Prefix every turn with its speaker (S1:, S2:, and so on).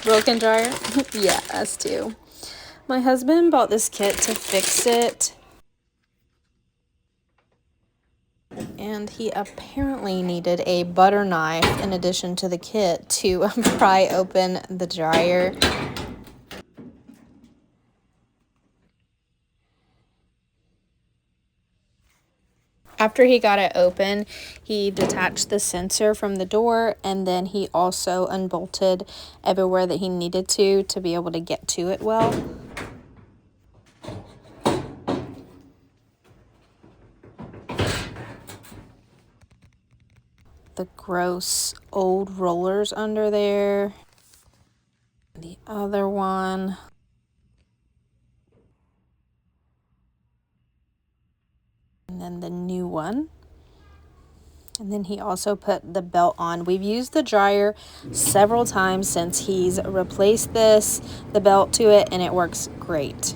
S1: Broken dryer? Yeah, us too. My husband bought this kit to fix it. And he apparently needed a butter knife in addition to the kit to pry open the dryer. After he got it open, he detached the sensor from the door, and then he also unbolted everywhere that he needed to be able to get to it well. The gross old rollers under there. The other one. And then the new one. And then he also put the belt on. We've used the dryer several times since he's replaced the belt to it, and it works great.